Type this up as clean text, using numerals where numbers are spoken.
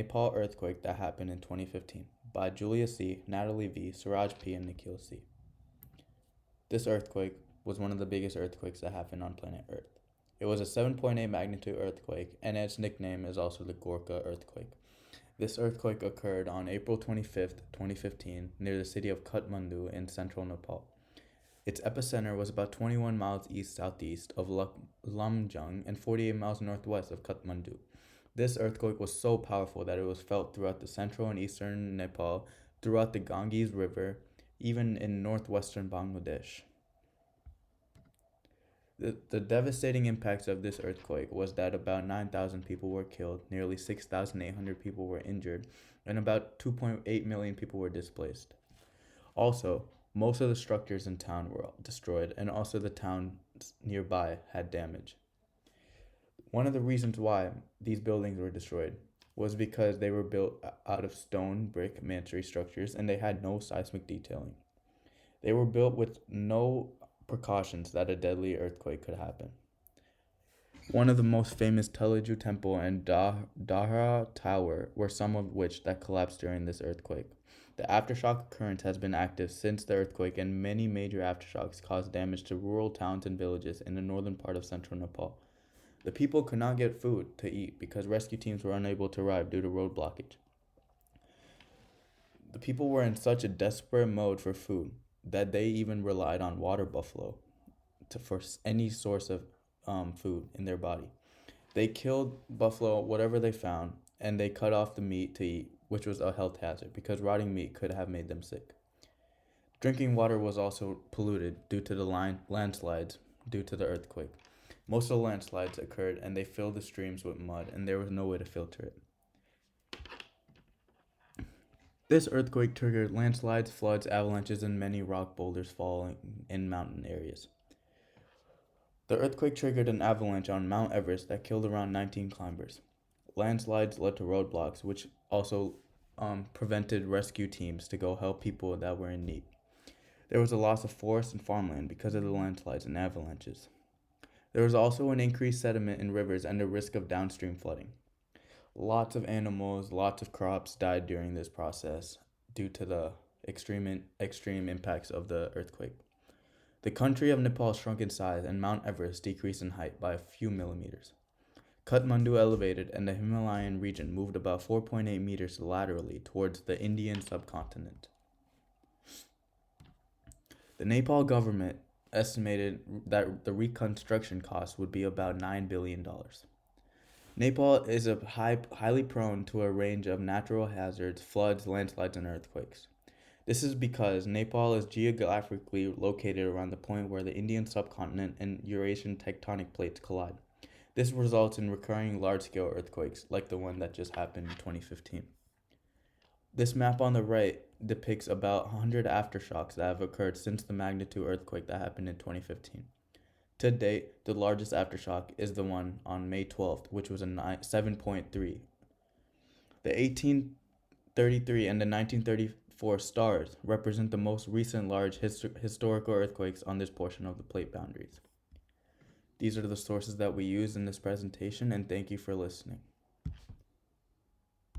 Nepal Earthquake that happened in 2015 by Julia C., Natalie V., Suraj P., and Nikhil C. This earthquake was one of the biggest earthquakes that happened on planet Earth. It was a 7.8 magnitude earthquake, and its nickname is also the Gorka earthquake. This earthquake occurred on April 25th, 2015, near the city of Kathmandu in central Nepal. Its epicenter was about 21 miles east-southeast of Lamjung and 48 miles northwest of Kathmandu. This earthquake was so powerful that it was felt throughout the central and eastern Nepal, throughout the Ganges River, even in northwestern Bangladesh. The devastating impacts of this earthquake was that about 9,000 people were killed, nearly 6,800 people were injured, and about 2.8 million people were displaced. Also, most of the structures in town were destroyed, and also the towns nearby had damage. One of the reasons why these buildings were destroyed was because they were built out of stone, brick, masonry structures, and they had no seismic detailing. They were built with no precautions that a deadly earthquake could happen. One of the most famous Telugu Temple and Dahra Tower were some of which that collapsed during this earthquake. The aftershock current has been active since the earthquake, and many major aftershocks caused damage to rural towns and villages in the northern part of central Nepal. The people could not get food to eat because rescue teams were unable to arrive due to road blockage. The people were in such a desperate mode for food that they even relied on water buffalo for any source of food in their body. They killed buffalo, whatever they found, and they cut off the meat to eat, which was a health hazard because rotting meat could have made them sick. Drinking water was also polluted due to the landslides due to the earthquake. Most of the landslides occurred and they filled the streams with mud, and there was no way to filter it. This earthquake triggered landslides, floods, avalanches, and many rock boulders falling in mountain areas. The earthquake triggered an avalanche on Mount Everest that killed around 19 climbers. Landslides led to roadblocks, which also prevented rescue teams to go help people that were in need. There was a loss of forest and farmland because of the landslides and avalanches. There was also an increased sediment in rivers and a risk of downstream flooding. Lots of animals, lots of crops died during this process due to the extreme impacts of the earthquake. The country of Nepal shrunk in size and Mount Everest decreased in height by a few millimeters. Kathmandu elevated and the Himalayan region moved about 4.8 meters laterally towards the Indian subcontinent. The Nepal government estimated that the reconstruction cost would be about $9 billion. Nepal is highly prone to a range of natural hazards, floods, landslides, and earthquakes. This is because Nepal is geographically located around the point where the Indian subcontinent and Eurasian tectonic plates collide. This results in recurring large-scale earthquakes like the one that just happened in 2015. This map on the right depicts about 100 aftershocks that have occurred since the magnitude earthquake that happened in 2015. To date, the largest aftershock is the one on May 12th, which was a 7.3. The 1833 and the 1934 stars represent the most recent large historical earthquakes on this portion of the plate boundaries. These are the sources that we use in this presentation, and thank you for listening.